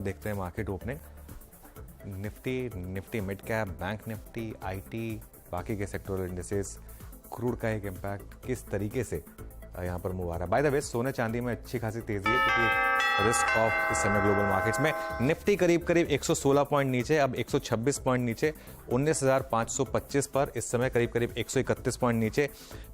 देखते हैं market opening. Nifty mid cap, bank Nifty, IT, बाकी के सेक्टोरल इंडिसेस, क्रूड का एक इम्पैक्ट किस तरीके से यहाँ पर मूव आ रहा है। बाय द वे, सोने चांदी में अच्छी खासी तेजी है क्योंकि रिस्क ऑफ इस समय ग्लोबल मार्केट्स में। निफ्टी करीब 116 पॉइंट नीचे, अब 126 पॉइंट नीचे 19,525 पर, इस समय करीब 131 पॉइंट नीचे।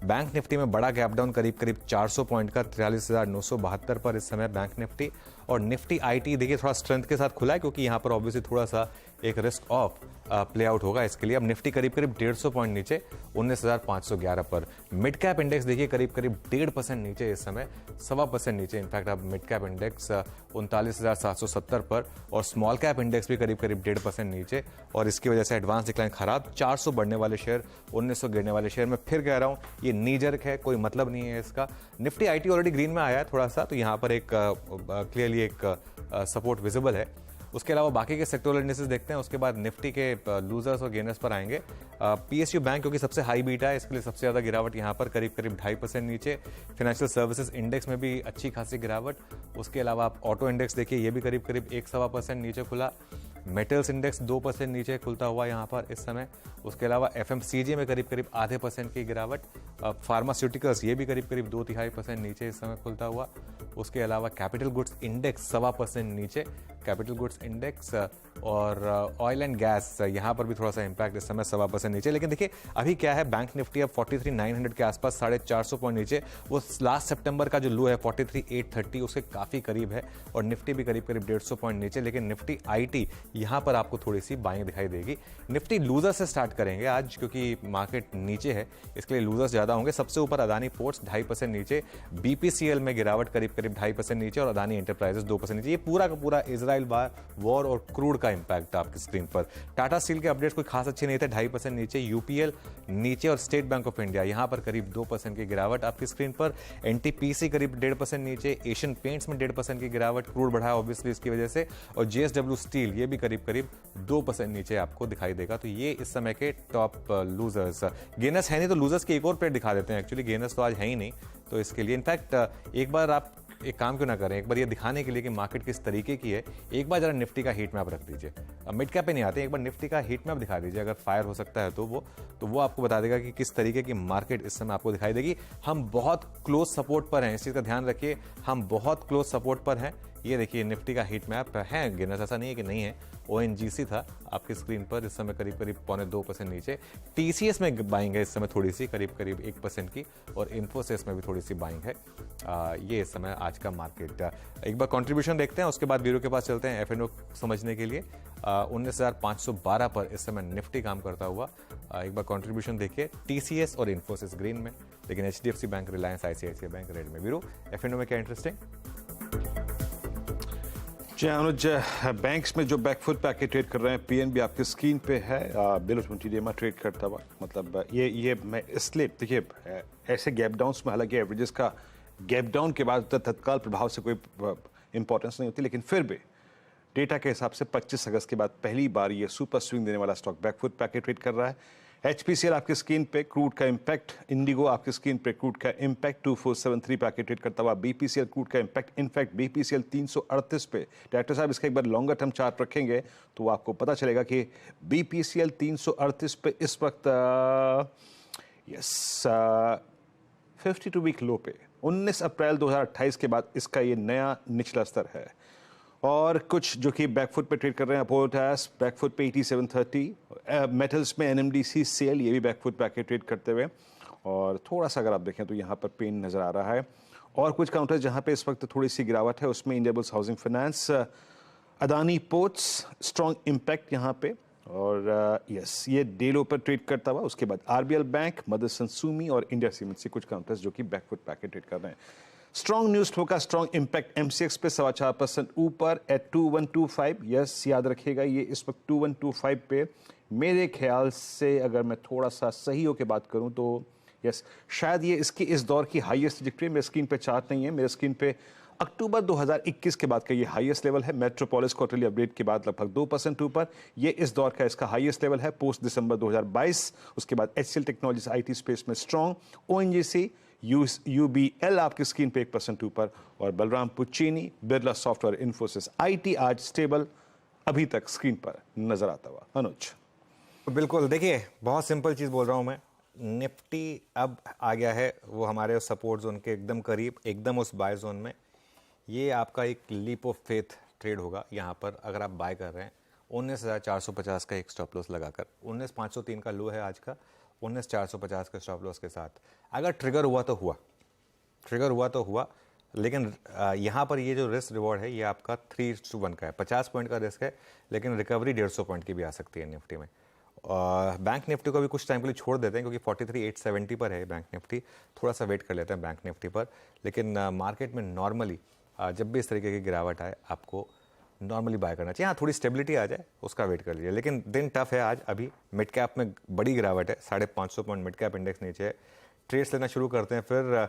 बैंक निफ्टी में बड़ा गैप डाउन करीब 400 पॉइंट का 43,972 पर इस समय बैंक निफ्टी। और निफ्टी आईटी देखिए थोड़ा स्ट्रेंथ के साथ खुला है क्योंकि यहाँ पर ऑब्वियसली थोड़ा सा एक रिस्क ऑफ प्ले आउट होगा इसके लिए। अब निफ्टी करीब 150 पॉइंट नीचे 19,511 पर। मिड कैप इंडेक्स देखिए करीब 1.5% नीचे इस समय, 1.25% नीचे इनफैक्ट। अब मिड कैप इंडेक्स 39,770 पर, और स्मॉल कैप इंडेक्स भी करीब 1.5% नीचे। और इसकी वजह से एडवांस डिक्लाइन खराब, 400 बढ़ने वाले शेयर, 1900 गिरने वाले शेयर। मैं फिर कह रहा हूँ ये नीजर्क है, कोई मतलब नहीं है इसका। निफ्टी आईटी ऑलरेडी ग्रीन में आया है थोड़ा सा, तो यहाँ पर एक क्लियरली एक सपोर्ट विजिबल है। उसके अलावा बाकी के सेक्टोरल इंडिसेस देखते हैं, उसके बाद निफ्टी के लूजर्स और गेनर्स पर आएंगे। पीएसयू बैंक क्योंकि सबसे हाई बीटा है, इसके लिए सबसे ज़्यादा गिरावट यहाँ पर करीब 2.5% नीचे। फाइनेंशियल सर्विसेज इंडेक्स में भी अच्छी खासी गिरावट। उसके अलावा आप ऑटो इंडेक्स देखिए, ये भी करीब 1.25% नीचे खुला। मेटल्स इंडेक्स 2% नीचे खुलता हुआ यहाँ पर इस समय। उसके अलावा एफएमसीजी में करीब 0.5% की गिरावट। फार्मास्यूटिकल्स ये भी करीब 2-3% नीचे इस समय खुलता हुआ। उसके अलावा कैपिटल गुड्स इंडेक्स 1.25% नीचे, कैपिटल गुड्स इंडेक्स। और ऑयल एंड गैस यहाँ पर भी थोड़ा सा इंपैक्ट इस समय 1.25% नीचे। लेकिन देखिए अभी क्या है, बैंक निफ्टी अब 43,900 के आसपास 450 पॉइंट नीचे, वो लास्ट सितंबर का जो लो है 43,830 उसके काफ़ी करीब है। और निफ्टी भी करीब 150 पॉइंट नीचे। लेकिन निफ्टी आईटी यहाँ पर आपको थोड़ी सी बाइंग दिखाई देगी। निफ्टी लूजर से स्टार्ट करेंगे आज क्योंकि मार्केट नीचे है, इसके लिए लूजर्स ज़्यादा होंगे। सबसे ऊपर अदानी पोर्ट्स 2.5% नीचे, बीपीसीएल में गिरावट करीब 2.5% नीचे, और अदानी एंटरप्राइजेस 2% नीचे। ये पूरा का पूरा इजराइल वॉर और क्रूड का इंपैक्ट आपकी स्क्रीन पर। टाटा स्टील के अपडेट्स कोई खास अच्छे नहीं थे, 2.5% नीचे। यूपीएल नीचे, और स्टेट बैंक ऑफ इंडिया यहाँ पर करीब 2% की गिरावट आपकी स्क्रीन पर। एनटीपीसी करीब 1.5% नीचे। एशियन पेंट्स में 1.5% की गिरावट, क्रूड बढ़ा है ऑब्वियसली इसकी वजह से। और जेएसडब्ल्यू स्टील ये भी करीब 2% नीचे आपको दिखाई देगा। तो ये इस समय के टॉप लूजर्स। गेनर्स है नहीं तो लूजर्स की एक और प्लेट दिखा देते हैं। एक्चुअली गेनर्स तो आज है ही नहीं, तो इसके लिए इनफैक्ट एक बार आप एक काम क्यों ना करें, एक बार ये दिखाने के लिए कि मार्केट किस तरीके की है, एक बार जरा निफ्टी का हीट मैप रख दीजिए। अब मिड कैप पे नहीं आते, एक बार निफ्टी का हीट मैप दिखा दीजिए, अगर फायर हो सकता है तो वो आपको बता देगा कि किस तरीके की मार्केट इस समय आपको दिखाई देगी। हम बहुत क्लोज सपोर्ट पर हैं, इस चीज़ का ध्यान रखिए, हम बहुत क्लोज सपोर्ट पर हैं। ये देखिए निफ्टी का हीट मैप है, गिनर्स ऐसा नहीं है कि नहीं है। ओएनजीसी था आपकी स्क्रीन पर इस समय करीब 0.25% नीचे। टीसीएस में बाइंग है इस समय थोड़ी सी, करीब 1% की। और इन्फोसिस में भी थोड़ी सी बाइंग है। ये इस समय आज का मार्केट। एक बार कंट्रीब्यूशन देखते हैं, उसके बाद ब्यूरो के पास चलते हैं एफएनओ समझने के लिए। 19,512 पर इस समय निफ्टी काम करता हुआ। एक बार कंट्रीब्यूशन देखिए, टीसीएस और इन्फोसिस ग्रीन में, लेकिन HDFC bank, Reliance, ICICI bank red में। ब्यूरो एफएनओ में क्या इंटरेस्टिंग? जी अनुज, बैंक्स में जो बैकफुट पैकेट ट्रेड कर रहे हैं, पीएनबी आपकी स्क्रीन पे है, बिलो 20 डे में ट्रेड करता हुआ। मतलब ये मैं इसलिए देखिए ऐसे गैप डाउन्स में, हालांकि एवरेजेस का गैप डाउन के बाद तत्काल प्रभाव से कोई इंपॉर्टेंस नहीं होती, लेकिन फिर भी डेटा के हिसाब से 25 अगस्त के बाद पहली बार ये सुपर स्विंग देने वाला स्टॉक बैकफुट पैकेट ट्रेड कर रहा है। एचपीसीएल आपकी स्क्रीन पे, क्रूड का इंपैक्ट। इंडिगो आपकी स्क्रीन पे, क्रूड का इंपैक्ट 2473 पैकेट ट्रेड करता हुआ। बीपीसीएल क्रूड का इंपैक्ट, इनफैक्ट बीपीसीएल 338 पे। डायरेक्टर साहब इसका एक बार लॉन्गर टर्म चार्ट रखेंगे तो आपको पता चलेगा कि बीपीसीएल 338 पे इस वक्त 52 वीक लो पे 19 अप्रैल 2028 के बाद इसका ये नया निचला स्तर है। और कुछ जो कि बैकफुट पे ट्रेड कर रहे हैं, अपोलो टायर्स बैकफुट पे 8730, मेटल्स में एनएमडीसी सेल ये भी बैकफुट पैकेट ट्रेड करते हुए। और थोड़ा सा अगर आप देखें तो यहाँ पर पेन नज़र आ रहा है। और कुछ काउंटर्स जहाँ पे इस वक्त थोड़ी सी गिरावट है, उसमें Indiabulls housing finance, Adani ports, strong impact यहाँ पे। और यस, ये डे लो पर ट्रेड करता हुआ। उसके बाद आरबीएल बैंक, मदरसन सुमी और इंडिया सीमेंट से कुछ काउंटर्स जो कि बैकफुट पैकेट ट्रेड कर रहे हैं। स्ट्रॉन्ग न्यूज फ्लो का स्ट्रॉन्ग इंपैक्ट एमसीएक्स पे 4.25% ऊपर एट 2125। यस, याद रखिएगा ये इस वक्त 2125 पे। मेरे ख्याल से अगर मैं थोड़ा सा सही होकर बात करूं तो यस, शायद ये इसकी इस दौर की हाईएस्ट ट्रैजेक्टरी। मेरे स्क्रीन पे चार्ट नहीं है, मेरे स्क्रीन पे अक्टूबर 2021 के बाद का ये हाईएस्ट लेवल है। मेट्रोपोलिस क्वार्टरली अपडेट के बाद लगभग 2% ऊपर, ये इस दौर का इसका हाईएस्ट लेवल है पोस्ट दिसंबर 2022। उसके बाद एचसीएल टेक्नोलॉजीज आईटी स्पेस में स्ट्रॉन्ग। ओएनजीसी UBL आपकी स्क्रीन पे 1% ऊपर और बलराम पुच्चीनी, बिरला सॉफ्टवेयर, इन्फोसिस, IT आज स्टेबल अभी तक स्क्रीन पर नजर आता हुआ। अनुज, बिल्कुल, देखिए बहुत सिंपल चीज़ बोल रहा हूँ मैं। निफ्टी अब आ गया है वो हमारे सपोर्ट जोन के एकदम करीब, एकदम उस बाय जोन में। ये आपका एक लीप ऑफ फेथ ट्रेड होगा यहाँ पर अगर आप बाय कर रहे हैं। 19,450 का एक स्टॉप लॉस लगाकर, 19,503 का लो है आज का, 19,450 का स्टॉप लॉस के साथ अगर ट्रिगर हुआ तो हुआ, ट्रिगर हुआ तो हुआ। लेकिन यहाँ पर ये जो रिस्क रिवॉर्ड है ये आपका 3:1 का है। 50 पॉइंट का रिस्क है, लेकिन रिकवरी 150 पॉइंट की भी आ सकती है निफ्टी में। बैंक निफ्टी को भी कुछ टाइम के लिए छोड़ देते हैं क्योंकि 43,870 पर है बैंक निफ्टी। थोड़ा सा वेट कर लेते हैं बैंक निफ्टी पर। लेकिन मार्केट में नॉर्मली जब भी इस तरीके की गिरावट आए आपको नॉर्मली बाय करना चाहिए। हाँ, थोड़ी स्टेबिलिटी आ जाए उसका वेट कर लीजिए। लेकिन दिन टफ है आज। अभी मिड कैप में बड़ी गिरावट है, 550 पॉइंट मिड कैप इंडेक्स नीचे है। ट्रेड्स लेना शुरू करते हैं फिर